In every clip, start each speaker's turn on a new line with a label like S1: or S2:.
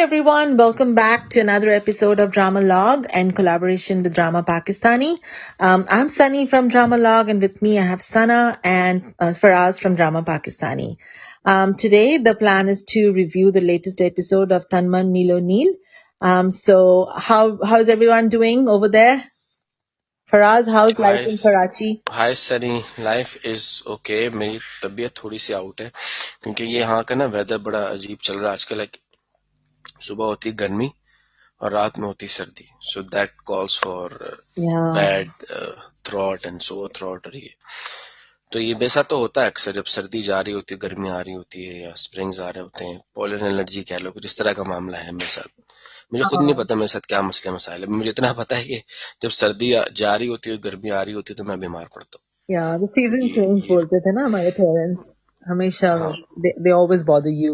S1: everyone, welcome back to another episode of Drama Log in collaboration with Drama Pakistani. I'm Sunny from Drama Log, and with me I have Sana and Faraz from Drama Pakistani. Today the plan is to review the latest episode of Tanman Nilo Neel. So how's everyone doing over there? Faraz, how's life
S2: hi
S1: in Karachi?
S2: Hi Sunny life is okay मेरी तबीयत थोड़ी सी out है क्योंकि ये यहाँ का ना weather बड़ा अजीब चल रहा है आजकल लाइक सुबह होती है गर्मी और रात में होती सर्दी so that calls for
S1: Yeah.
S2: Bad throat and so throat और ये तो ये वैसा तो होता है अक्सर जब सर्दी जा रही होती है गर्मी आ रही होती है या स्प्रिंग्स आ रहे होते हैं पोलर एलर्जी कह लो कुछ इस तरह का मामला है मेरे साथ मुझे खुद नहीं पता मेरे साथ क्या मसले मसाइल है मुझे इतना पता है कि जब सर्दी जा रही होती है गर्मी आ रही होती है तो मैं बीमार पड़ता हूँ
S1: Yeah, the season
S2: ये
S1: change
S2: ये
S1: बोलते थे ना हमारे parents. हमेशा
S2: हाँ
S1: they always bother you.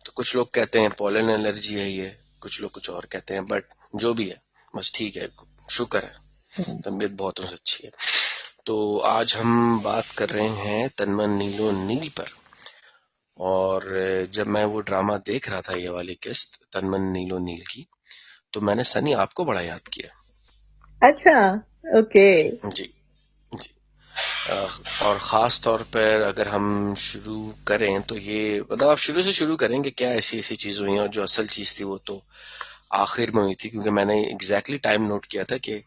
S2: तो कुछ लोग कहते हैं पोलन एलर्जी है ये कुछ लोग कुछ और कहते हैं बट जो भी है बस ठीक है शुक्र है
S1: Yeah.
S2: तबीयत बहुत उनसे अच्छी है तो आज हम बात कर रहे हैं तनमन नीलो नील पर और जब मैं वो ड्रामा देख रहा था ये वाली किस्त तनमन नीलो नील की तो मैंने सनी आपको बड़ा याद किया
S1: अच्छा, okay.
S2: जी जी और ख़ास तौर पर अगर हम शुरू करें तो ये मतलब आप शुरू से शुरू करेंगे क्या ऐसी ऐसी चीज़ हुई हैं और जो असल चीज़ थी वो तो आखिर में हुई थी क्योंकि मैंने एग्जैक्टली टाइम नोट किया था कि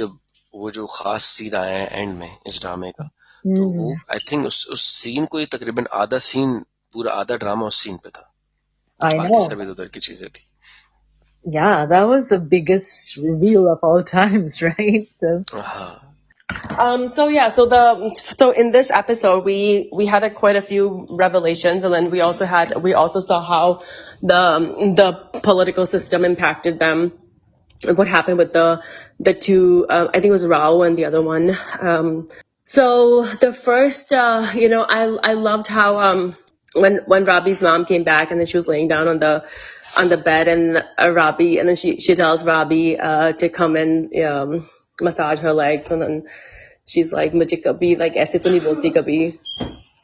S2: जब वो जो ख़ास सीन आया है एंड में इस ड्रामे का तो वो आई थिंक उस सीन को ही तकरीबन आधा सीन पूरा आधा ड्रामा उस सीन पे था
S1: I
S2: बाकी
S1: know.
S2: सब इधर उधर की चीज़ें थी
S1: Yeah, that was the biggest reveal of all times, right?
S2: हाँ
S3: So in this episode we had quite a few revelations, and then we also saw how the political system impacted them. What happened with the two? I think it was Rao and the other one. So the first, I loved how when Rabi's mom came back and then she was laying down on the bed and Rabi, and then she tells Rabi to come and massage her legs, and then she's like, "Mujhe kabhi like aise to nahi bolti kabhi."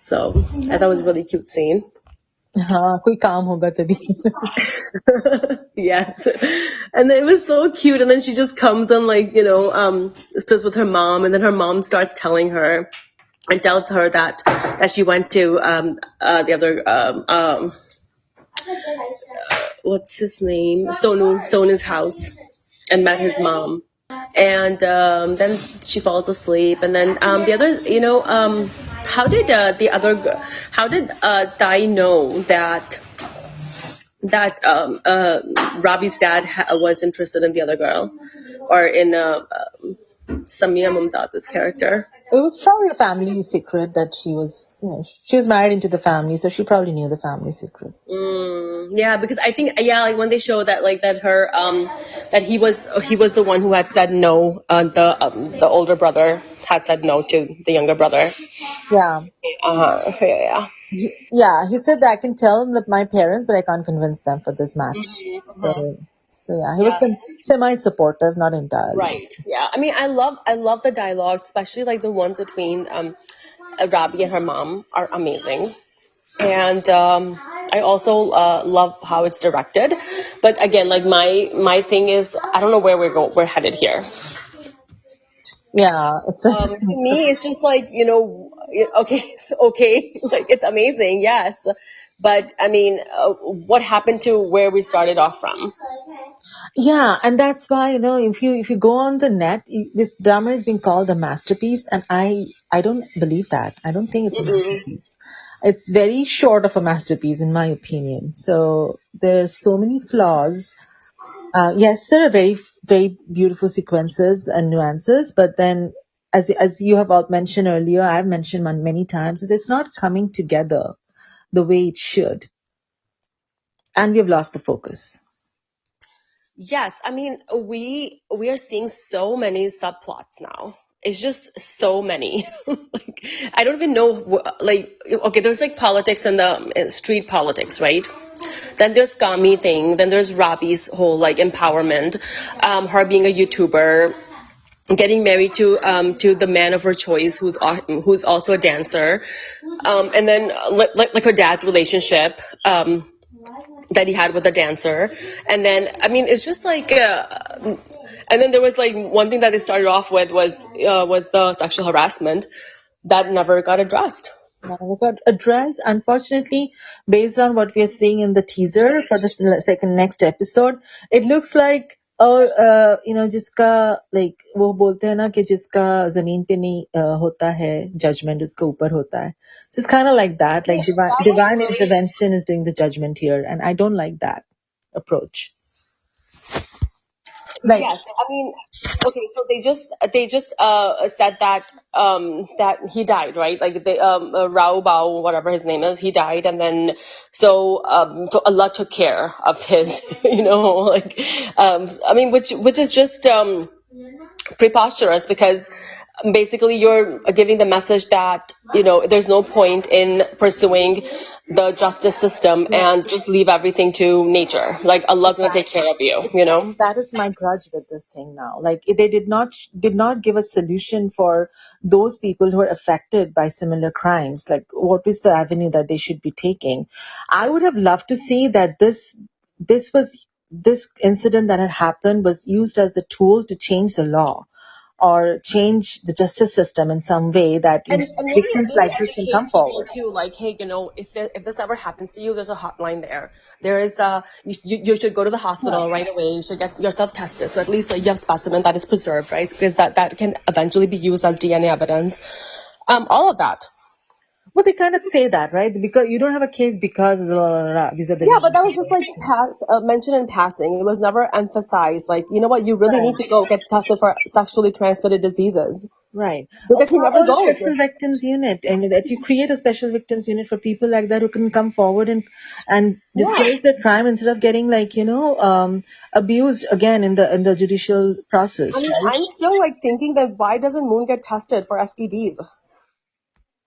S3: So I thought it was a really cute scene.
S1: हाँ, कोई काम होगा तभी.
S3: Yes, and it was so cute, and then she just comes and sits with her mom, and then her mom starts telling her and tells her that she went to the other what's his name, Sonu's house and met his mom, and then she falls asleep, and then the other how did Dai know that Rabi's dad was interested in the other girl, or in Samia Mumtaz's character?
S1: It was probably a family secret that she was married into the family, so she probably knew the family secret.
S3: Yeah, because I think like when they show that her that he was the one who had said no, the older brother had said no to the younger brother.
S1: Yeah.
S3: Yeah.
S1: He said that I can tell my parents, but I can't convince them for this match. So yeah, he was semi-supportive, not entirely.
S3: Right. Yeah. I mean, I love the dialogue, especially like the ones between Rabi and her mom are amazing. And I also love how it's directed. But again, like my thing is, I don't know where we're headed here.
S1: Yeah,
S3: To me, it's just like, okay, like it's amazing, yes. But I mean, what happened to where we started off from?
S1: Yeah, and that's why, if you go on the net, this drama is being called a masterpiece, and I don't believe that. I don't think it's a masterpiece. It's very short of a masterpiece, in my opinion. So there's so many flaws. Yes, there are very, very beautiful sequences and nuances, but then, as you have all mentioned earlier, I've mentioned many times, that it's not coming together the way it should, and we've lost the focus.
S3: Yes, I mean, we are seeing so many subplots now. It's just so many. Like, I don't even know, okay, there's like politics and the street politics, right? Then there's Kami thing. Then there's Rabi's whole like empowerment, her being a YouTuber, getting married to the man of her choice, who's also a dancer, and then like her dad's relationship that he had with the dancer, and then I mean it's just like. And then there was like one thing that they started off with was the sexual harassment that never got addressed.
S1: Never got addressed. Unfortunately, based on what we are seeing in the teaser for the next episode, it looks like जिसका like वो बोलते हैं ना कि जिसका जमीन पे नहीं होता है judgment उसके ऊपर होता है. So it's kind of like that. Like divine intervention is doing the judgment here, and I don't like that approach. Like,
S3: yes, I mean, okay, so they just said that that he died, right? Like they Rao Bao, whatever his name is, he died, and then so Allah took care of his, like I mean, which is just preposterous, because basically you're giving the message that there's no point in pursuing the justice system and just leave everything to nature. Like Allah's gonna take care of you,
S1: That is my grudge with this thing now. Like they did not give a solution for those people who are affected by similar crimes. Like what is the avenue that they should be taking? I would have loved to see that this incident that had happened was used as a tool to change the law or change the justice system in some way that victims like this can come forward.
S3: Too, like, hey, if this ever happens to you, there's a hotline there. There is you should go to the hospital right away. You should get yourself tested, so at least you have specimen that is preserved, right? Because that can eventually be used as DNA evidence. All of that.
S1: Well, they kind of say that, right? Because you don't have a case because these are the
S3: but that was just like mentioned in passing. It was never emphasized. Like, you know what? You really need to go get tested for sexually transmitted diseases.
S1: Right.
S3: Because he never goes.
S1: A special victims unit, and that you create a special victims unit for people like that who can come forward and disclose their crime instead of getting abused again in the judicial process.
S3: I mean, I'm still like thinking that why doesn't Moon get tested for STDs?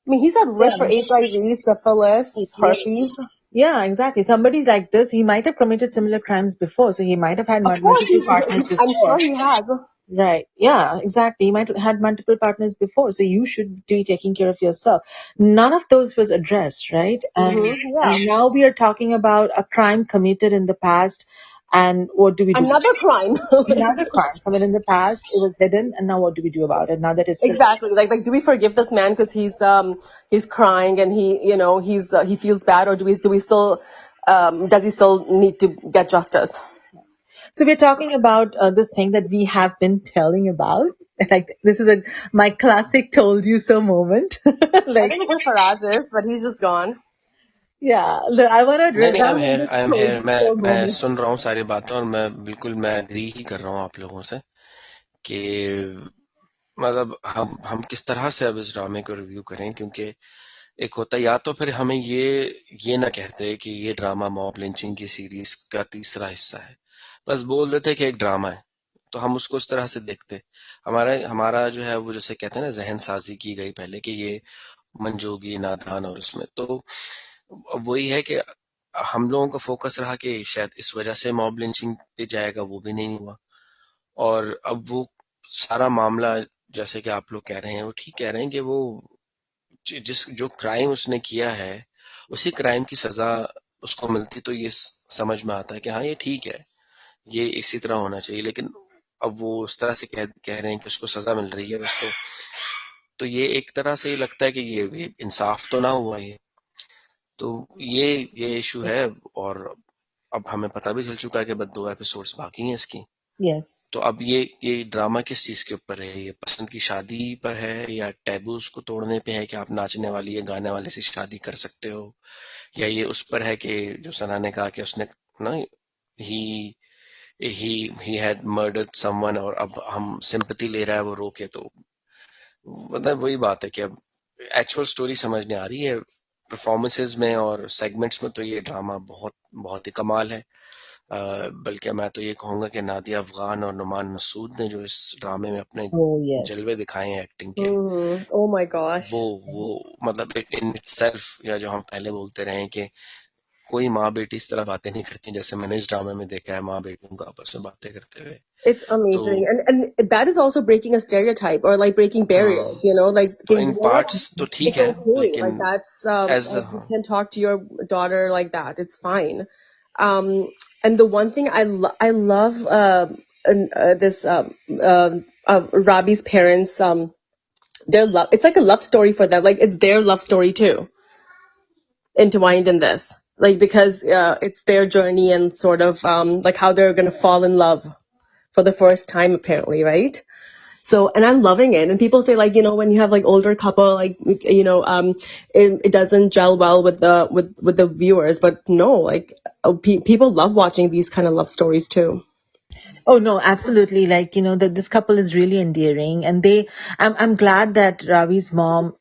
S3: I mean, he's at risk for HIV, syphilis, herpes.
S1: Yeah, exactly. Somebody like this, he might have committed similar crimes before, so he might have had
S3: multiple partners before. I'm sure he has.
S1: Right. Yeah, exactly. He might have had multiple partners before, so you should be taking care of yourself. None of those was addressed, right? And now we are talking about a crime committed in the past. And what do we do?
S3: Another crime
S1: committed in the past. It was hidden, and now what do we do about it? Now that it's
S3: exactly like do we forgive this man because he's crying and he feels bad, or do we still does he still need to get justice?
S1: So we're talking about this thing that we have been telling about. Like this is my classic "told you so" moment.
S3: I don't know where Faraz is, but he's just gone.
S1: Yeah, I want to.
S2: नहीं, I'm here. मैं सुन रहा हूँ सारी बातें और मैं agree ही कर रहा हूँ आप लोगों से कि मतलब हम किस तरह से अब इस ड्रामे को रिव्यू करें, क्योंकि एक होता या तो फिर हमें ये ना कहते कि ये ड्रामा मॉब लिंचिंग की सीरीज का तीसरा हिस्सा है, बस बोल देते कि एक ड्रामा है, तो हम उसको इस तरह से देखते. हमारा जो है वो जैसे कहते हैं ना जहन साजी की गई पहले कि ये मंजोगी नादान, और उसमें तो वही है कि हम लोगों का फोकस रहा कि शायद इस वजह से मॉब लिंचिंग पे जाएगा, वो भी नहीं हुआ. और अब वो सारा मामला जैसे कि आप लोग कह रहे हैं वो ठीक कह रहे हैं कि वो जो क्राइम उसने किया है उसी क्राइम की सजा उसको मिलती तो ये समझ में आता है कि हाँ ये ठीक है, ये इसी तरह होना चाहिए. लेकिन अब वो उस तरह से कह रहे हैं कि उसको सजा मिल रही है बस, तो ये एक तरह से लगता है कि ये इंसाफ तो ना हुआ. ये तो ये इशू है. और अब हमें पता भी चल चुका है कि बस 2 एपिसोड्स बाकी हैं इसकी. तो अब ये ड्रामा किस चीज के ऊपर है? ये पसंद की शादी पर है या टैबूज को तोड़ने पे है कि आप नाचने वाली या गाने वाले से शादी कर सकते हो, या ये उस पर है कि जो सना ने कहा कि उसने ना he had murdered someone और अब हम सिंपैथी ले रहा है वो रोके. तो मतलब वही बात है कि अब एक्चुअल स्टोरी समझने आ रही है. परफॉर्मेंसेस में और सेगमेंट्स में तो ये ड्रामा बहुत बहुत ही कमाल है. बल्कि मैं तो ये कहूंगा कि नादिया अफगान और नुमान मसूद ने जो इस ड्रामे में अपने जलवे दिखाए हैं एक्टिंग के,
S3: oh my gosh,
S2: वो मतलब इन इटसेल्फ, या जो हम पहले बोलते रहे कि कोई माँ बेटी इस तरह बातें नहीं करती जैसे मैंने इस ड्रामे में देखा है माँ बेटियों को आपस में बातें करते हुए.
S3: It's amazing,
S2: तो
S3: and that is also breaking a stereotype or like breaking barriers.
S2: हाँ,
S3: You know, like
S2: तो
S3: okay,
S2: इन
S3: you know what?
S2: पार्ट्स तो ठीक
S3: It's
S2: है,
S3: okay. Like
S2: लेकिन
S3: that's
S2: as
S3: like you can talk to your daughter like that. It's fine. Um, and the one thing I love this Robbie's parents their love. It's like a love story for them. Like it's their love story too, intertwined in this. Like because it's their journey and sort of like how they're gonna fall in love for the first time apparently, right? So, and I'm loving it. And people say like, you know, when you have like older couple, like, you know, it doesn't gel well with the viewers, but no, like people love watching these kind of love stories too.
S1: Oh no, absolutely. Like, you know, that this couple is really endearing, and I'm glad that Ravi's mom,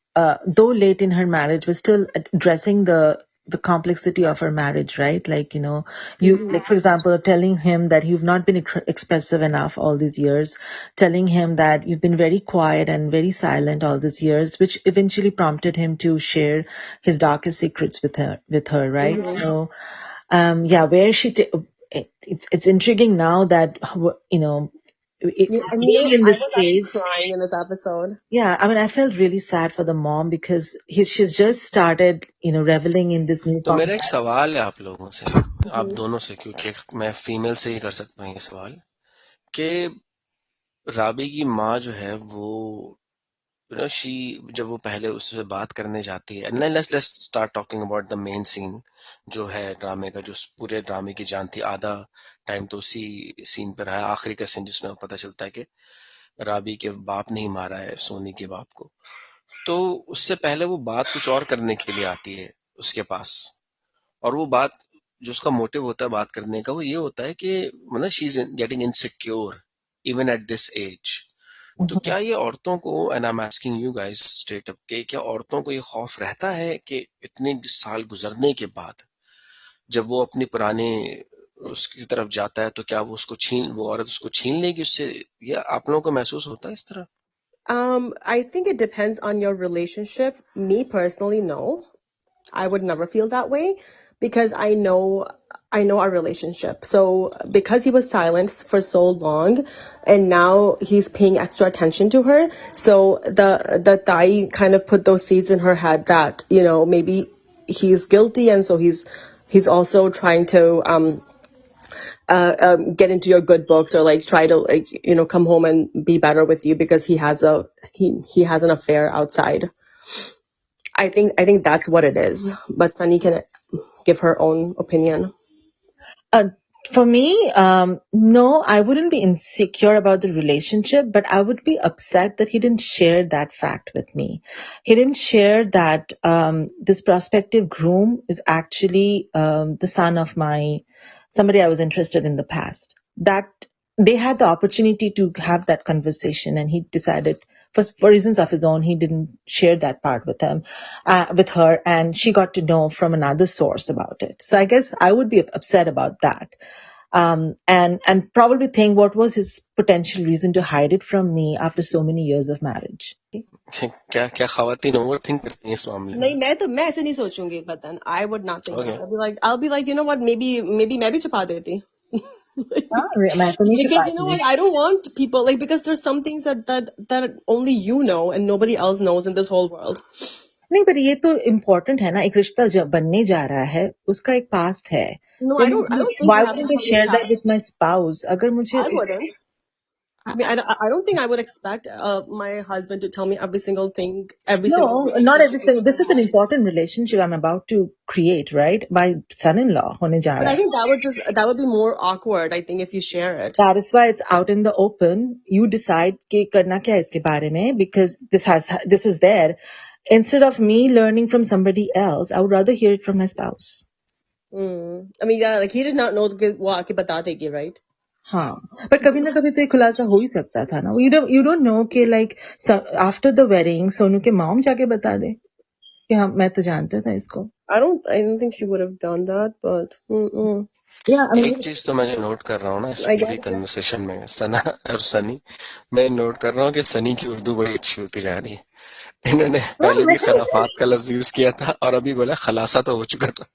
S1: though late in her marriage, was still addressing the complexity of her marriage, right? Like, you know, like, for example, telling him that you've not been expressive enough all these years, telling him that you've been very quiet and very silent all these years, which eventually prompted him to share his darkest secrets with her, right? So, yeah, where it's intriguing now that, you know,
S3: Yeah, I mean,
S1: being in
S3: I
S1: this
S3: was actually
S1: phase.
S3: crying in this episode.
S1: Yeah, I mean, I felt really sad for the mom because she's just started, you know, reveling in this new
S2: तो मेरा एक सवाल है आप लोगों से, आप दोनों से, क्योंकि मैं फीमेल से ही कर सकता हूँ ये सवाल, कि राबी की माँ जो है वो शी, जब वो पहले उससे बात करने जाती है, let's start talking about the main scene जो है ड्रामे का, जो पूरे ड्रामे की जान थी, आधा टाइम तो उसी सीन पर है, आखिरी का सीन जिसमें पता चलता है कि राबी के बाप ने ही मारा है सोनी के बाप को. तो उससे पहले वो बात कुछ और करने के लिए आती है उसके पास, और वो बात जो उसका मोटिव होता है बात करने का वो ये होता है कि मतलब she is getting insecure even at this age. तो क्या ये औरतों को, and I am asking you guys straight up, के क्या औरतों को ये खौफ रहता है कि इतने साल गुजरने के बाद जब वो अपनी पुराने उसकी तरफ जाता है तो क्या वो औरत उसको छीन लेगी उससे? ये आप लोगों को महसूस होता है इस तरह?
S3: I think it depends on your relationship. Me personally, no. I would never feel that way because I know our relationship. So because he was silent for so long and now he's paying extra attention to her, so the Tai kind of put those seeds in her head that, you know, maybe he's guilty and so he's also trying to get into your good books or like try to like, you know, come home and be better with you because he has an affair outside. I think that's what it is. But Sunny can give her own opinion.
S1: For me, no, I wouldn't be insecure about the relationship, but I would be upset that he didn't share that fact with me. He didn't share that this prospective groom is actually the son of somebody I was interested in the past. That they had the opportunity to have that conversation, and he decided, for reasons of his own, he didn't share that part with her, and she got to know from another source about it. So I guess I would be upset about that, and probably think what was his potential reason to hide it from me after so many years of marriage.
S2: क्या ख़वातीन overthink करती हैं इस मामले में?
S3: नहीं, मैं ऐसे नहीं सोचूंगी, but then I would not think that. I'll be like, you know what, maybe मैं भी छुपा देती. Because you know what, I don't want people like, because there's some things that only you know and nobody else knows in this whole world.
S1: नहीं, पर ये तो important है ना, एक रिश्ता जब बनने जा रहा है उसका एक पास्ट है.
S3: No, I don't think
S1: why
S3: you have
S1: wouldn't I share that with my spouse? अगर मुझे
S3: I wouldn't. I mean, I don't think I would expect my husband to tell me every single thing,
S1: not everything. This is an important relationship I'm about to create, right? My son-in-law होने जा रहा है.
S3: But I think that would be more awkward, I think, if you share it.
S1: That is why it's out in the open. You decide कि करना क्या है इसके बारे में, because this is there. Instead of me learning from somebody else, I would rather hear it from my spouse.
S3: I mean, yeah, like he did not know वो आके बता देगी, right?
S1: हाँ, पर कभी ना कभी तो एक खुलासा हो ही सकता था ना. You don't know कि like after the wedding Sonu के मॉम जाके बता दे कि हाँ मैं तो जानता था इसको.
S3: I don't think she would have done that, but
S1: yeah, I mean,
S2: एक चीज तो मैं जो नोट कर रहा हूँ ना इस पूरी कन्वर्सेशन में, सना और सनी, मैं नोट कर रहा हूँ कि सनी की उर्दू बड़ी अच्छी होती जा रही है. इन्होंने पहले भी खराफात का लफ्ज यूज किया था और अभी बोला खलासा तो हो चुका था.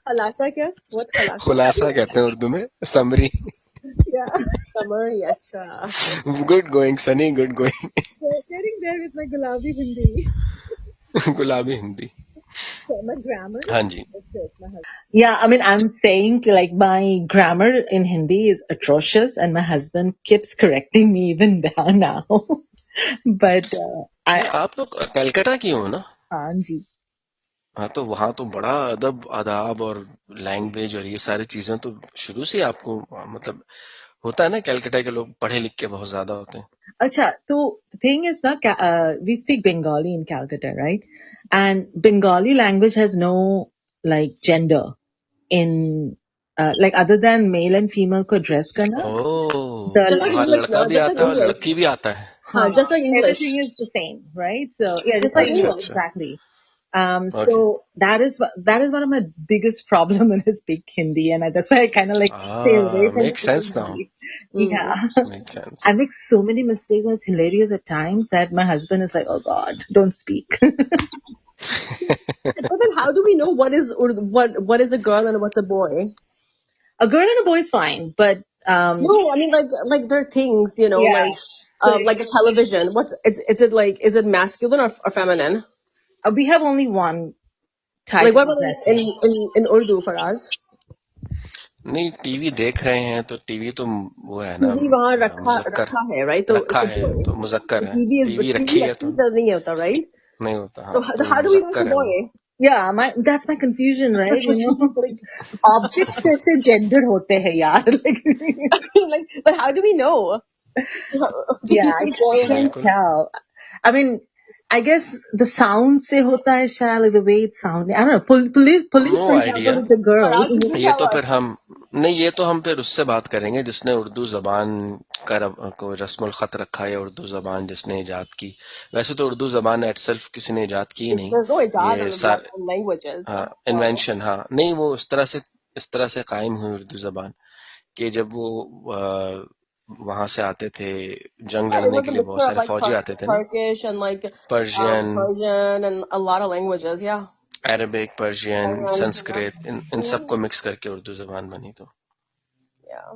S3: Khalasa क्या? What's khalasa?
S2: खुलासा कहते हैं उर्दू में, summary.
S3: Yeah. Summary, acha.
S2: Good going, Sunny, good going.
S3: Getting there with my Gulabi Hindi.
S2: गुलाबी हिंदी.
S3: So my grammar.
S2: हाँ जी.
S1: Yeah, I mean, I'm saying like my grammar in Hindi is atrocious, and my husband keeps correcting me even now. But
S2: आप तो कलकत्ता की हो ना?
S1: हाँ जी.
S2: हाँ, तो वहां तो बड़ा अदब आदाब और लैंग्वेज और ये सारी चीजें तो शुरू से ही आपको मतलब होता है ना, कलकत्ता के लोग पढ़े लिख के बहुत ज्यादा होते हैं.
S1: Acha, so the thing is na, we speak Bengali in Calcutta, right? And Bengali language has no like gender in like other than male and female को address करना.
S2: ओह,
S1: The
S3: Just like
S2: वहाँ
S3: English,
S2: लड़का
S3: no?
S2: भी
S3: Just like
S2: आता है और
S3: English.
S2: लड़की भी आता है.
S3: हाँ, just like English.
S1: Everything is the same, right? So yeah, just
S3: Just like
S1: like
S2: अच्छा
S1: English,
S2: अच्छा.
S1: exactly.
S2: Okay.
S1: So that is one of my biggest problem when I speak Hindi, and that's why I kind of like stay away from
S2: Makes sense now.
S1: Hindi.
S3: Mm.
S1: Yeah,
S2: Makes sense.
S1: I make so many mistakes. And it's hilarious at times that my husband is like, "Oh God, don't speak."
S3: But then how do we know what is what is a girl and what's a boy?
S1: A girl and a boy is fine, but
S3: No, I mean like there are things, you know,
S1: yeah. So
S3: like a television. Is it like, is it masculine or feminine?
S1: we have only one type
S3: Like what
S1: of
S3: about
S1: that.
S3: in Urdu for us?
S2: नहीं, TV देख रहे हैं तो TV तो वो है ना,
S3: TV वहाँ
S2: मुजक्कर
S3: रखा है, right? So
S2: रखा
S3: it's a
S2: है
S3: boy.
S2: तो मुजक्कर है.
S3: TV
S2: टीवी रखी है तो
S3: नहीं होता, right?
S2: नहीं होता.
S3: So
S2: हाँ, तो
S3: how do we know it's
S2: मुजक्कर
S3: a
S2: है वो.
S3: boy?
S1: Yeah, that's my confusion, right? You know, like objects कैसे gendered होते हैं यार?
S3: Like, but how do we know?
S1: Yeah, I can't
S2: बिल्कुल.
S1: tell. I mean, I guess the sound से होता है शायद, like the way it sounded. I don't know. Police,
S2: No
S1: for
S2: idea.
S1: example, is a girl.
S3: Faraz, could you
S2: ये
S3: tell
S2: तो
S3: us?
S2: फिर हम नहीं, ये तो हम फिर उससे बात करेंगे जिसने उर्दू जबान का कोई रस्मुल खत रखा है, उर्दू जबान जिसने इजाद की. वैसे तो उर्दू जबान एटसेल्फ किसी ने इजाद की ही नहीं.
S3: There's no ijad
S2: ये
S3: in languages.
S2: हाँ, इन्वेंशन. हाँ, नहीं, वो इस तरह से कायम हुई उर्दू जबान कि जब वो वहां से आते थे जंग
S3: Yeah, it
S2: लड़ने
S3: was
S2: के
S3: a
S2: लिए, बहुत
S3: mixture of
S2: सारे
S3: like
S2: फौजी आते थे ना,
S3: Turkish and like
S2: Persian,
S3: Persian and a lot of languages. Yeah.
S2: Arabic, Persian,
S3: Arabic,
S2: Sanskrit, इन सबको मिक्स करके उर्दू जबान बनी.
S3: Yeah.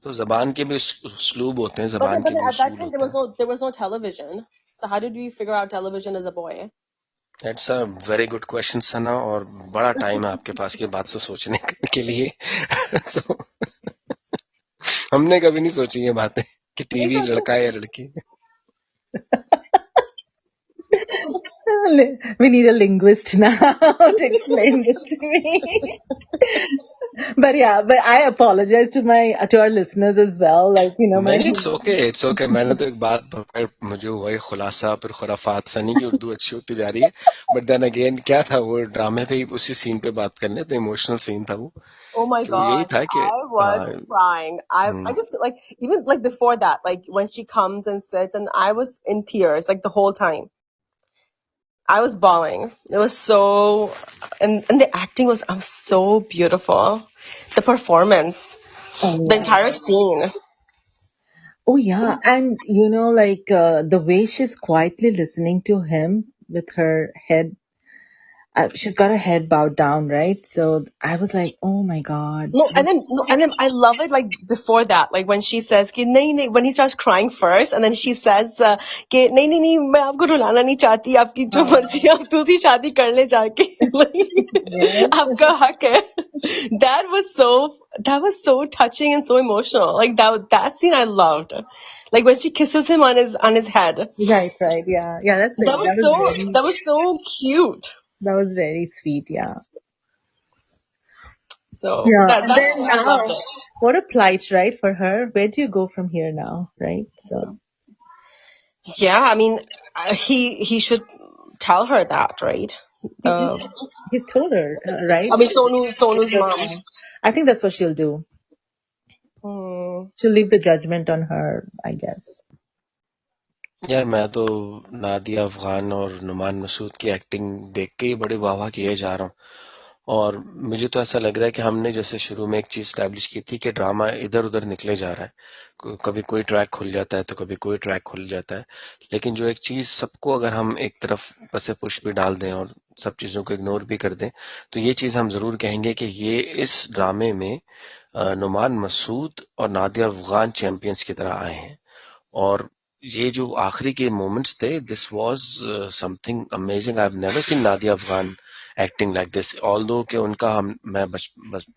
S2: तो जबान के भी उस्लूब होते हैं,
S3: But
S2: जबान के
S3: then
S2: भी
S3: at that
S2: उसूल
S3: time
S2: होते हैं.
S3: there was no television. So how did we figure out television as a boy?
S2: That's a very good question, सना, और बड़ा टाइम है आपके पास की बात से सोचने के लिए. तो हमने कभी नहीं सोची ये बातें कि टीवी लड़का है या लड़की.
S1: We need a linguist now to explain this to me. But I apologize to our listeners as well. Like, you know,
S2: नहीं, it's okay. मैंने तो एक बात पकड़, मुझे वही खुलासा फिर खुराफात, सनी की उर्दू अच्छी होती जा रही है. बट देन अगेन क्या था, वो ड्रामे पे ही उसी सीन पे बात करने, तो इमोशनल सीन था वो.
S3: Oh my
S2: तो यही
S3: God,
S2: था कि
S3: I was crying. I just like even like before that, like when she comes and sits, and I was in tears like the whole time. I was bawling. It was so, and the acting was so beautiful. The performance, the entire scene.
S1: Oh yeah, and you know, like the way she's quietly listening to him with her head. She's got her head bowed down, right? So I was like, oh my God.
S3: No, and then I love it like before that, like when she says कि नहीं नहीं, when he starts crying first, and then she says कि नहीं नहीं नहीं, मैं आपको रुलाना नहीं चाहती, आपकी जो मर्जी, आप दूसरी शादी कर ले जाके, आपका हक है. That was so touching and so emotional. Like that scene I loved. Like when she kisses him on his head.
S1: Right, yeah.
S3: That was so cute.
S1: That was very sweet, yeah.
S3: So
S1: Yeah,
S3: I loved it.
S1: What a plight, right, for her. Where do you go from here now, right? So
S3: yeah, I mean, he should tell her that, right?
S1: He's told her, right?
S3: I mean, Sonu's mom.
S1: I think that's what she'll do. She'll leave the judgment on her, I guess.
S2: यार मैं तो नादिया अफगान और नुमान मसूद की acting देख के ही बड़े वाह किए जा रहा हूँ. और मुझे तो ऐसा लग रहा है कि हमने जैसे शुरू में एक चीज स्टैब्लिश की थी कि ड्रामा इधर उधर निकले जा रहा है, कभी कोई ट्रैक खुल जाता है तो कभी कोई ट्रैक खुल जाता है. लेकिन जो एक चीज सबको अगर हम एक तरफ बस पुश भी डाल दें और सब चीजों को इग्नोर भी कर दें, तो ये चीज हम जरूर कहेंगे कि ये इस ड्रामे में नुमान मसूद और नादिया अफगान चैंपियंस की तरह आए हैं। और ये जो आखिरी के मोमेंट्स थे, this was something amazing. I have never seen Nadia Afghan acting like this, although कि उनका मैं बस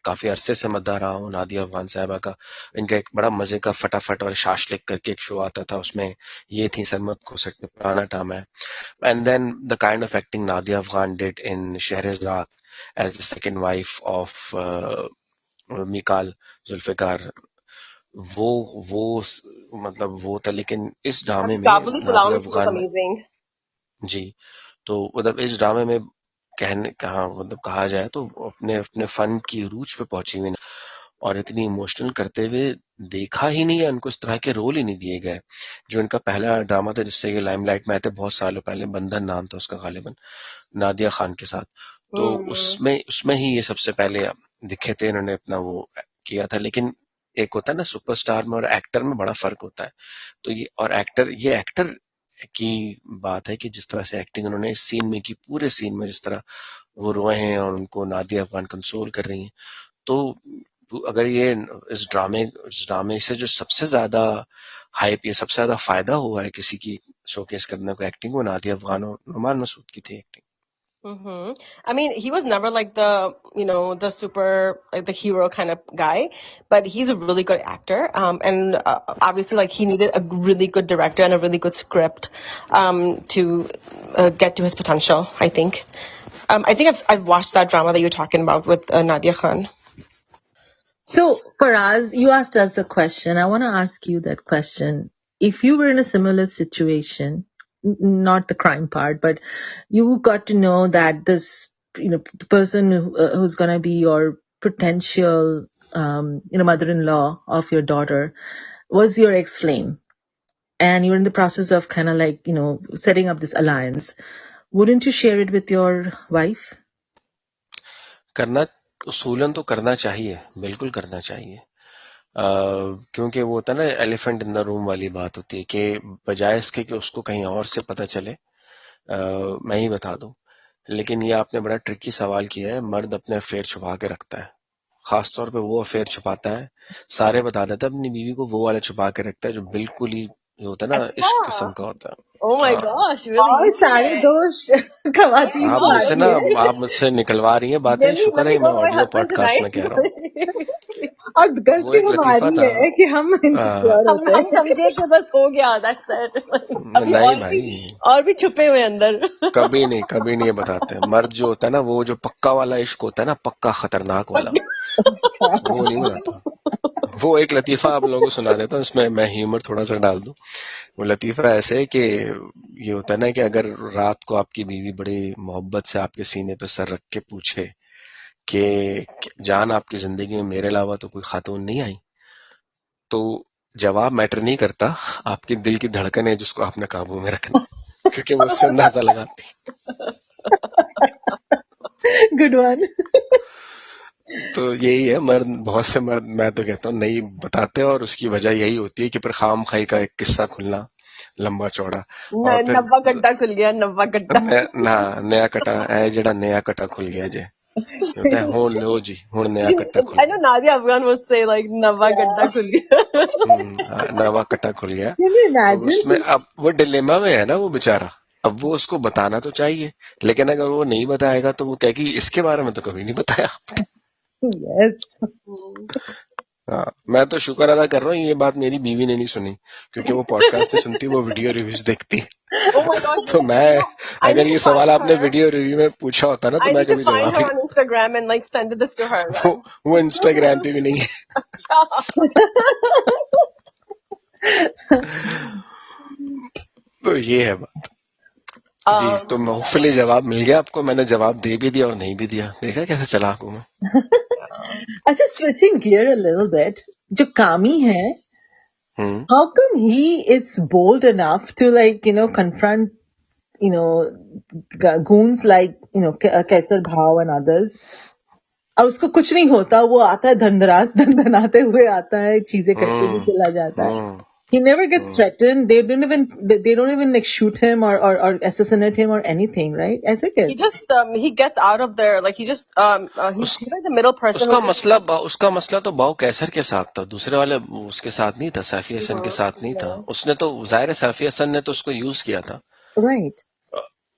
S2: काफी अरसे से मद्दा रहा हूँ नादिया अफगान साहबा का। इनका एक बड़ा मजे का फटाफट और शाशलिक करके एक शो आता था, उसमें ये थी सरमत खोसक में, पुराना टाइम है। And then the kind of acting Nadia Afghan did in Shahrazad as the second wife of Mikal Zulfikar, वो मतलब वो था। लेकिन इस ड्रामे में
S3: Kabuli
S2: Nadia
S3: Pulao was
S2: Afghan
S3: amazing.
S2: जी, तो मतलब इस ड्रामे में कहा जाए तो अपने अपने फन की रूज पे पहुंची हुई, और इतनी इमोशनल करते हुए देखा ही नहीं है। उनको इस तरह के रोल ही नहीं दिए गए। जो इनका पहला ड्रामा था जिससे ये लाइमलाइट में आए थे बहुत सालों पहले, बंधन नाम था उसका गालिबन, नादिया खान के साथ, तो उसमें ही ये सबसे पहले दिखे थे। इन्होंने अपना वो किया था। लेकिन एक होता है ना सुपरस्टार में और एक्टर में बड़ा फर्क होता है। तो ये एक्टर की बात है कि जिस तरह से एक्टिंग उन्होंने इस सीन में की, पूरे सीन में जिस तरह वो रोए हैं और उनको नादिया अफगान कंसोल कर रही हैं, तो अगर ये इस ड्रामे से जो सबसे ज्यादा हाइप, ये सबसे ज्यादा फायदा हुआ है किसी की शोकेस करने को एक्टिंग, वो नादिया अफगान और नुमान मसूद की थी acting.
S3: I mean, he was never like the super, like the hero kind of guy, but he's a really good actor. And obviously, like, he needed a really good director and a really good script, to get to his potential, I think. I think I've watched that drama that you're talking about with Nadia Khan.
S1: So, Faraz, you asked us the question. I want to ask you that question. If you were in a similar situation, not the crime part, but you got to know that this, the person who's going to be your potential, mother-in-law of your daughter was your ex-flame, and you're in the process of kind of like, setting up this alliance. Wouldn't you share it with your wife?
S2: उसूलन तो करना चाहिए, बिल्कुल करना चाहिए। क्योंकि वो होता है ना, एलिफेंट इन द रूम वाली बात होती है कि बजाय इसके कि उसको कहीं और से पता चले, मैं ही बता दूं। लेकिन ये आपने बड़ा ट्रिकी सवाल किया है। मर्द अपने अफेयर छुपा के रखता है, खासतौर पे वो अफेयर छुपाता है, सारे बता देता है अपनी बीवी को, वो वाला छुपा के रखता है जो बिल्कुल ही होता है ना, इश्क किस्म का होता है।
S3: Oh my gosh, really?
S1: और सारे दोष खवातीन
S2: आप मुझसे ना, आप मुझसे निकलवा रही हैं बातें। शुक्र है मैं ऑडियो पॉडकास्ट में कह रहा हूँ।
S1: और गलती हमारी है कि हम इनसिक्योर होते हैं।
S3: हम समझे कि बस हो गया, that's it. अभी
S2: नहीं भाई,
S3: और भी छुपे हुए अंदर।
S2: कभी नहीं ये बताते। मर्द जो होता है ना, वो जो पक्का वाला इश्क होता है ना, पक्का खतरनाक वाला, वो नहीं बताता। वो एक लतीफा आप लोगों को सुना देता हूँ, इसमें मैं ह्यूमर थोड़ा सा डाल दूं। वो लतीफा ऐसे है कि ये होता है ना कि अगर रात को आपकी बीवी बड़ी मोहब्बत से आपके सीने पे सर रख के पूछे कि जान आपकी जिंदगी में मेरे अलावा तो कोई खातून नहीं आई, तो जवाब मैटर नहीं करता, आपकी दिल की धड़कन है जिसको आपने काबू में रखना, क्योंकि वो उससे अंदाजा लगाती।
S1: Good one.
S2: तो यही है, बहुत से मर्द मैं तो कहता हूँ नहीं बताते, और उसकी वजह यही होती है कि फिर खाम खाई का एक किस्सा खुलना लंबा चौड़ा, और फिर
S3: नब्बा गड्ढा खुल गया, नब्बा गड्ढा
S2: नया कटा है, जेड़ा नया कटा खुल गया जे होता है, हुण लो जी, हुण नया कट्टा खुल
S3: I know Nadia Afghan would say like नवा गड्ढा खुल गया।
S2: नवा कट्टा खुल गया। तो उसमें अब वो डिलेमा में है ना वो बेचारा, अब वो उसको बताना तो चाहिए, लेकिन अगर वो नहीं बताएगा तो वो कहेगी इसके बारे में तो कभी नहीं बताया।
S1: यस।
S2: हाँ, मैं तो शुक्र अदा कर रहा हूँ ये बात मेरी बीवी ने नहीं सुनी, क्योंकि वो पॉडकास्ट नहीं सुनती, वो वीडियो रिव्यूज देखती है।
S3: Oh my God,
S2: तो मैं, अगर ये सवाल आपने वीडियो रिव्यू में पूछा होता ना, तो मैं कभी जवाब
S3: नहीं। on Instagram and like send this to her.
S2: वो इंस्टाग्राम पे भी नहीं है। तो ये है बात जी। तो होपफुली जवाब मिल गया आपको। मैंने जवाब दे भी दिया और नहीं भी दिया, देखा कैसे चालाक हूं मैं।
S1: अच्छा, switching gear a little bit, जो कामी है, how come he is bold enough to like confront goons like Kaisar Bhav and others, और उसको कुछ नहीं होता, वो आता है धनधनाते हुए आता है, चीजें करके भी चला जाता है। He never gets threatened. They don't even like shoot him or assassinate him or anything, right? ऐसे
S3: He
S1: कैसे?
S3: just he gets out of there. Like he just
S2: उस,
S3: he's like the middle person.
S2: उसका मसला तो बाउ कैसर के साथ था, दूसरे वाले उसके साथ नहीं था, सैफी हसन के साथ नहीं था। उसने तो जाहिर है सैफी हसन ने तो उसको यूज किया था,
S1: Right.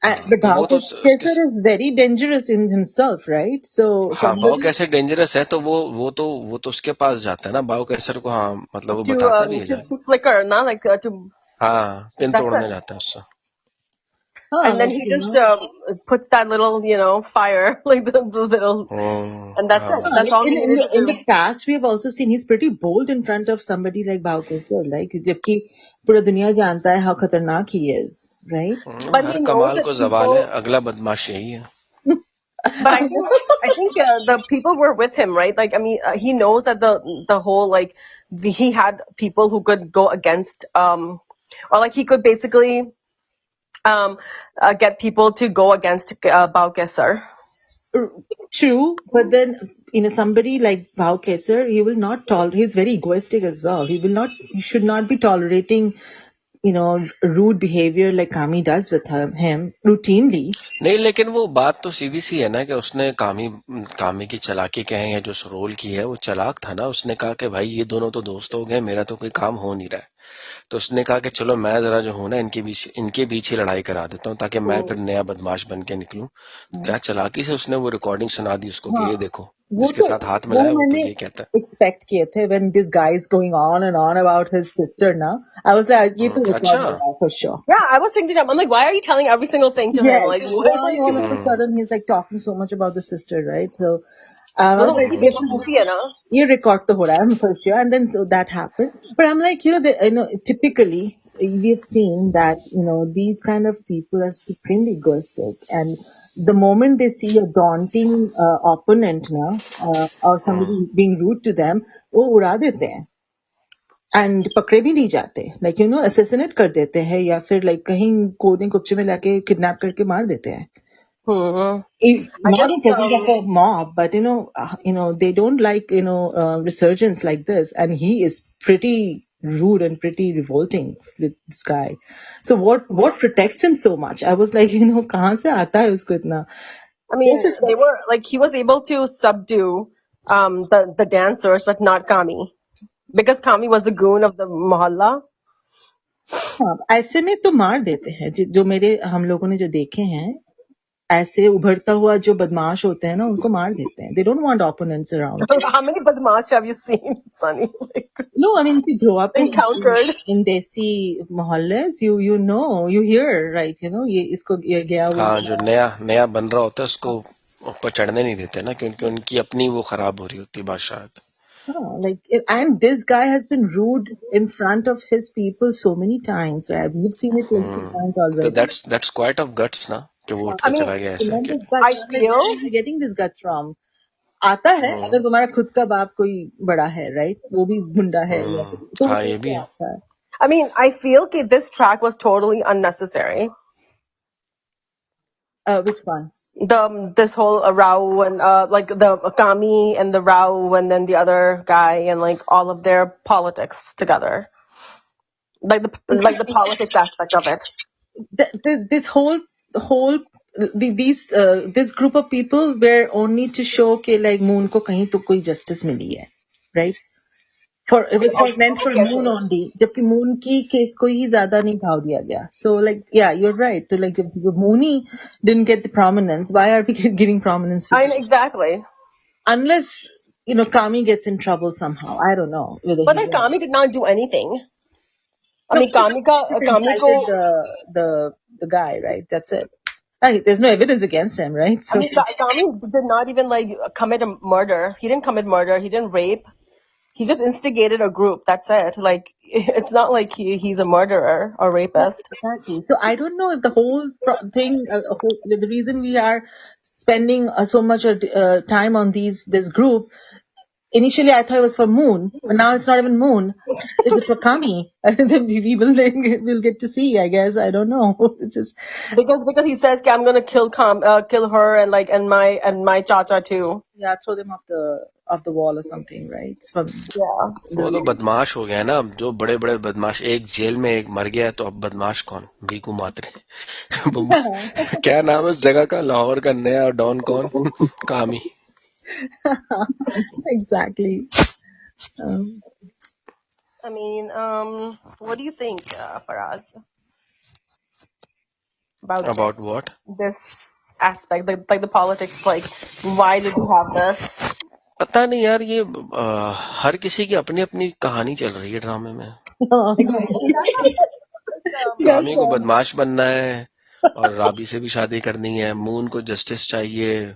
S2: हाँ,
S1: But
S2: तो वो तो
S1: Bhawkesar is very dangerous in himself, right? So
S2: हाँ, बाउ
S1: somebody
S2: कैसर डेंजरस है, तो वो तो उसके पास जाता है ना, बाउ कैसर को, हाँ मतलब वो बताता भी है जाके,
S3: to flicker, not like to.
S2: हाँ पिन
S3: That's
S2: तोड़ने
S3: it.
S2: जाता है उससे।
S3: And then he just puts that little, fire, like the little, and that's it. That's all he needed to
S1: in
S3: do.
S1: the past, we have also seen he's pretty bold in front of somebody like Bhawkesar, like जबकि पूरा दुनिया जानता है how खतरनाक he is, right?
S3: But
S2: her
S3: he knows
S2: कमाल
S3: that
S2: को जवाल है,
S3: people.
S2: अगला बदमाश यही है।
S3: But I think the people were with him, right? Like, I mean, he knows that the whole he had people who could go against, or like he could basically get people to go against Bhawkesar.
S1: True, but then somebody like Bhawkesar, he will not tolerate. He's very egoistic as well. He should not be tolerating, rude behavior like Kami does with him routinely.
S2: नहीं, लेकिन वो बात तो सीधी सी है ना कि उसने कामी की चालाकी कहें या जो रोल की है वो चालाक था ना। उसने कहा कि भाई ये दोनों तो दोस्त हो गए, मेरा तो कोई काम हो नहीं रहा है, तो उसने कहा कि चलो मैं जरा जो हूं ना इनके बीच ही लड़ाई करा देता हूँ ताकि मैं फिर नया बदमाश बन के निकलूं। क्या चालाकी से उसने वो रिकॉर्डिंग सुना दी उसको कि ये देखो जिसके साथ हाथ मिलाया वो तो ये कहता है।
S1: एक्सपेक्ट किए थे when this guy is going on and on about his sister now. I was like, ये तो
S2: अच्छा,
S1: for sure.
S3: Yeah, I was thinking to him, I'm like, why are you telling every single thing to him? Like,
S1: why all of a sudden he's like talking so much about the sister, right? So ये record तो हो रहा है for sure, and then so that happened. But I'm like, typically we have seen that these kind of people are supremely egoistic, and the moment they see a daunting opponent now or somebody being rude to them, वो उड़ा देते हैं and पकड़े भी नहीं जाते, like assassinate कर देते हैं या फिर like कहीं कोने कुपचे में लाके kidnap करके मार देते हैं. Not in presence of a mob, but they don't like resurgence like this, and he is pretty rude and pretty revolting with this guy. So what protects him so much? I was like, कहाँ से आता है उसको इतना?
S3: I mean, they were like, he was able to subdue the dancers, but not Kami, because Kami was the goon of the mohalla.
S1: हाँ, ऐसे में तो मार देते हैं जो हम लोगों ने जो देखे हैं, ऐसे उभरता हुआ जो बदमाश होते हैं ना उनको मार देते हैं. They don't want opponents around.
S3: How many badmash have you seen, Sunny?
S1: No, I mean, if you grow up
S3: encountered
S1: in desi mohalles, you hear, right? ये इसको ये गया वो.
S2: हाँ, जो नया बन रहा होता है उसको ऊपर चढ़ने नहीं देते ना, क्योंकि उनकी अपनी वो खराब हो रही होती है बादशाह.
S1: And this guy has been rude in front of his people so many times, right? We've seen it 20 times already.
S2: So that's quite of guts, ना, कि वो उठ के चला गया ऐसे.
S3: I feel
S1: where are you getting this guts from? आता है अगर तुम्हारा खुद का बाप कोई बड़ा है, right? वो भी गुंडा है. तो
S2: हाँ, ये भी है.
S3: I mean, I feel that this track was totally unnecessary.
S1: Which one?
S3: This whole Rao and like the Kami and the Rao and then the other guy and like all of their politics together, like the politics aspect of it.
S1: This group of people were only to show कि like Moon को कहीं तो कोई justice मिली है, right? It was meant for Moon only, जबकि Moon की case को ही ज़्यादा नहीं भाव दिया गया. So like, yeah, you're right. So like, if Mooney didn't get the prominence, why are we giving prominence to
S3: exactly.
S1: Unless, Kami gets in trouble somehow. I don't know.
S3: But then Kami did not do anything. I mean, Kami ko
S1: the guy, right? That's it. There's no evidence against him, right? So,
S3: I mean, Kami did not even like commit a murder. He didn't commit murder. He didn't rape. He just instigated a group. That's it. Like, it's not like he's a murderer or rapist.
S1: Exactly. So I don't know if the whole thing, the reason we are spending so much time on this group. Initially, I thought it was for Moon, but now it's not even Moon. It's for Kami. We will get to see, I guess. I don't know. It's just
S3: because he says, "I'm gonna kill her and my cha-cha too."
S1: Yeah, throw them off the of the wall or something, right? From
S3: Yeah.
S2: वो तो बदमाश हो गया है ना, अब जो बड़े बड़े बदमाश, एक जेल में एक मर गया, तो अब बदमाश कौन? भीखू मात्रे। क्या नाम है उस जगह का? लाहौर का नया डॉन कौन? कामी।
S1: exactly.
S3: I mean, what do you think, Faraz, about
S2: About what?
S3: this aspect, like the politics? Like, why did we have this?
S2: पता नहीं यार, ये हर किसी की अपनी अपनी कहानी चल रही है ड्रामे में। कामी को बदमाश बनना है, और राबी से भी शादी करनी है, मून को जस्टिस चाहिए,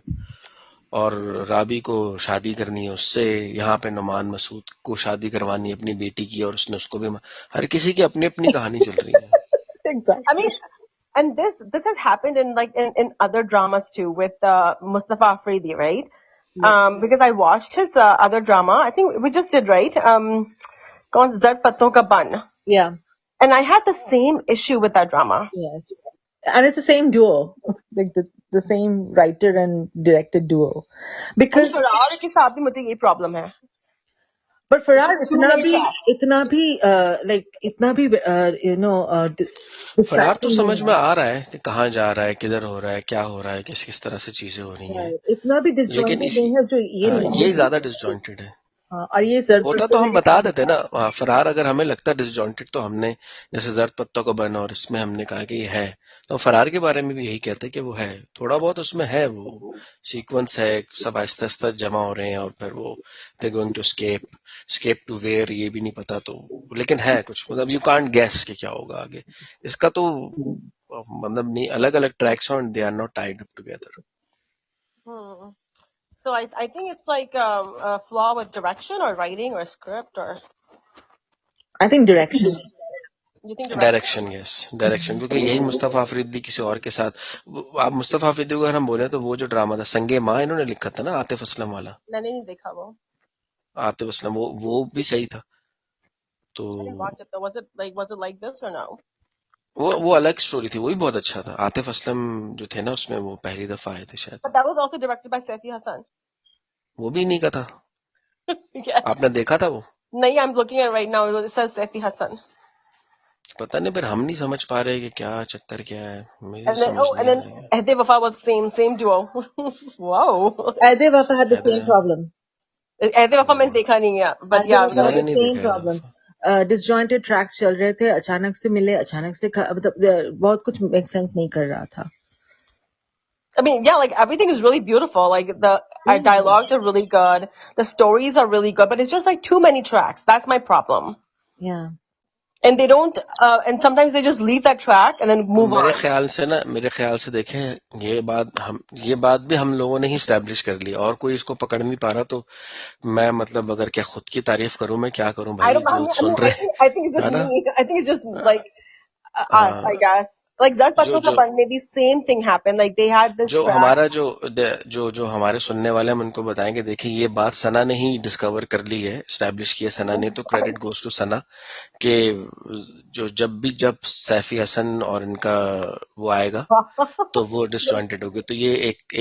S2: और राबी को शादी करनी है उससे, यहाँ पे नुमान मसूद को शादी करवानी है अपनी बेटी की, और उसने उसको भी हर किसी की अपनी अपनी कहानी चल रही है।
S1: Exactly.
S3: I mean, and this has happened in other dramas too, with Mustafa Afridi, right? Because I watched his other drama. I think we just did, right? Kaun Zard Patton Ka Ban.
S1: Yeah.
S3: And I had the same issue with that drama.
S1: Yes. And it's the same duo, like the same writer and directed duo. Because
S3: Faraz ke saath bhi mujhe ye problem hai.
S1: but Faraz
S3: Too many
S1: itna bhi
S2: फरार तो समझ में आ रहा है कि कहाँ जा रहा है, किधर हो रहा है, क्या हो रहा है, किस तरह से चीजें हो रही हैं,
S1: इतना भी disjointed नहीं है जो
S2: ये ज्यादा डिसजॉइंटेड है।
S1: और ये
S2: होता तो हम बता देते ना। फरार अगर हमें लगता है डिसजॉइंटेड, तो हमने जैसे जर्द पत्तों का बन और इसमें हमने कहा कि ये है, तो फरार के बारे में भी यही कहते हैं कि वो है, थोड़ा बहुत उसमें है, वो सीक्वेंस है, सब आहिस्ता आहिस्ता जमा हो रहे हैं, और फिर वो they going to escape to where, ये भी नहीं पता, तो लेकिन है कुछ, मतलब यू कांट गैस कि क्या होगा आगे। इसका तो मतलब नहीं, अलग अलग ट्रैक्स और they are not tied up together.
S3: So I think it's like a flaw with direction or writing or script, or
S1: I think direction.
S3: you think
S2: direction, yes direction, क्योंकि यही मुस्तफा अफरीदी किसी और के साथ, आप मुस्तफा अफरीदी को अगर हम बोले तो वो जो ड्रामा था संगे माँ, इन्होंने लिखा था ना, आतिफ असलम वाला।
S3: मैंने नहीं देखा वो।
S2: आतिफ असलम वो भी सही था। तो
S3: I didn't watch it though. Was it like this or no?
S2: वो अलग स्टोरी थी, वो भी बहुत अच्छा था। आतिफ असलम जो थे ना उसमें, वो पहली दफा आए थे शायद।
S3: But that was also directed by Saifi Hassan.
S2: वो भी नहीं का था।
S3: Yes.
S2: आपने देखा था वो?
S3: नहीं, I'm looking at it right now. It says Saifi Hassan.
S2: पता नहीं, फिर हम नहीं समझ पा रहे कि क्या चक्कर क्या है, मुझे
S3: And then
S2: समझ नहीं आ रहा है।
S3: Ahde Wafa was same duo. Wow.
S1: Ahde Wafa had the same problem.
S3: Ahde Wafa मैंने देखा नहीं है, but yeah,
S1: Ahde Wafa had
S2: मैंने
S1: the
S2: नहीं
S1: same
S2: देखा
S1: problem. Disjointed tracks चल रहे थे, अचानक से मिले, अचानक से मतलब बहुत कुछ make sense नहीं कर रहा था।
S3: I mean, yeah, like everything is really beautiful. Like our dialogues are really good. The stories are really good, but it's just like too many tracks. That's my problem.
S1: Yeah.
S3: And they don't, and sometimes they just leave that track and then move on.
S2: मेरे ख्याल से देखें, ये बात भी हम लोगों ने ही स्टैब्लिश कर ली, और कोई इसको पकड़ नहीं पा रहा, तो मैं मतलब अगर क्या खुद की तारीफ करूं, मैं क्या करूं भाई, जो सुन रहे हैं।
S3: I think it's just me. I think it's just like us, I guess. Like Zard Patton Ka Ban, maybe same thing happened. Like they had this
S2: जो
S3: track.
S2: हमारा जो हमारे सुनने वाले, हम उनको बताएंगे, देखिए ये बात सना ने ही डिस्कवर कर ली है, एस्टैब्लिश की है सना ने, तो क्रेडिट गोज टू सना के जब सैफी हसन और इनका वो आएगा तो वो डिसजॉइंटेड होगी। तो ये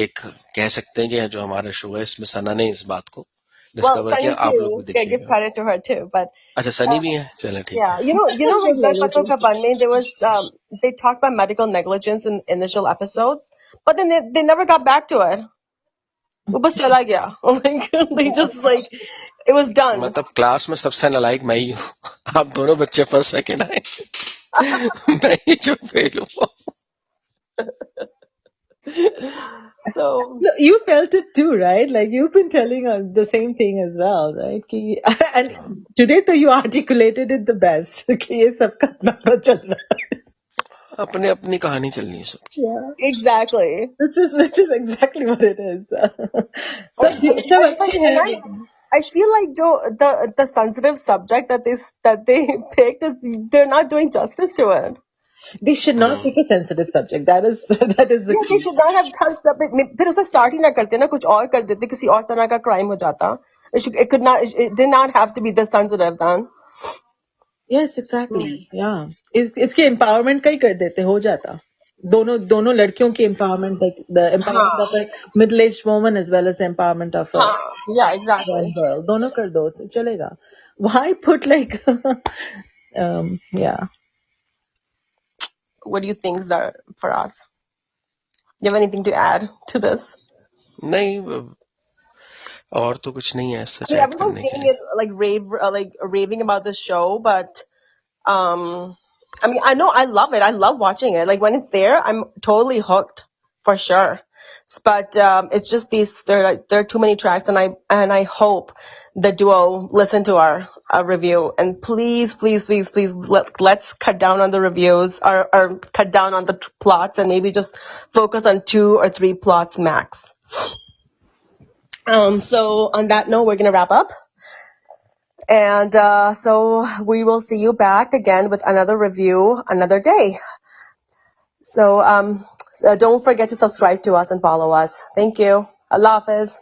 S2: एक कह सकते हैं कि जो हमारा शो है इसमें सना ने इस बात को डिस्कवर किया। आप लोग भी देखिएगा।
S3: Give credit to her too, but
S2: अच्छा, सनी भी है, चलो ठीक
S3: yeah,
S2: है।
S3: you know how Zard Patton Ka Ban mein, there was they talked about medical negligence in initial episodes, but then they never got back to it. वो बस चला गया। Like they just like it was done.
S2: मतलब class में सबसे नालायक मैं ही हूँ, आप दोनों बच्चे फर्स्ट सेकंड आए, मैं ही जो फेल हुआ।
S3: So
S1: you felt it too, right? Like you've been telling us the same thing as well, right? And today तो you articulated it the best. कि ये सबका अपना चल रहा है।
S2: अपने अपनी कहानी चलनी है सब।
S3: yeah, exactly.
S1: Which is exactly what it is. सब अच्छे हैं।
S3: I feel like the sensitive subject that they picked is they're not doing justice to it.
S1: They should not pick a sensitive subject. That is the
S3: Yeah, they should not have touched up it. फिर उसे start ही ना करते ना, कुछ और कर देते, किसी और तरह का crime हो जाता. It did not have to be this sensitive then.
S1: Yes, exactly. Yeah. इसके empowerment का ही कर देते, हो जाता. दोनों लड़कियों की empowerment, like the empowerment of a middle-aged woman as well as the empowerment of a
S3: Yeah, exactly.
S1: young girl. दोनों कर दो, so चलेगा. Why put like yeah.
S3: What do you think, Zara, for us? Do you have anything to add to this?
S2: नहीं, और तो कुछ नहीं है ऐसा
S3: I mean,
S2: ऐड
S3: everyone's
S2: करने के
S3: saying
S2: लिए.
S3: it like raving about the show, but I mean, I know I love it. I love watching it. Like when it's there, I'm totally hooked for sure. But it's just there are too many tracks, and I hope the duo listen to our review, and please let's cut down on the reviews or cut down on the plots and maybe just focus on 2 or 3 plots max. So on that note, we're gonna wrap up. And so we will see you back again with another review another day. So don't forget to subscribe to us and follow us. Thank you. Allah Hafiz.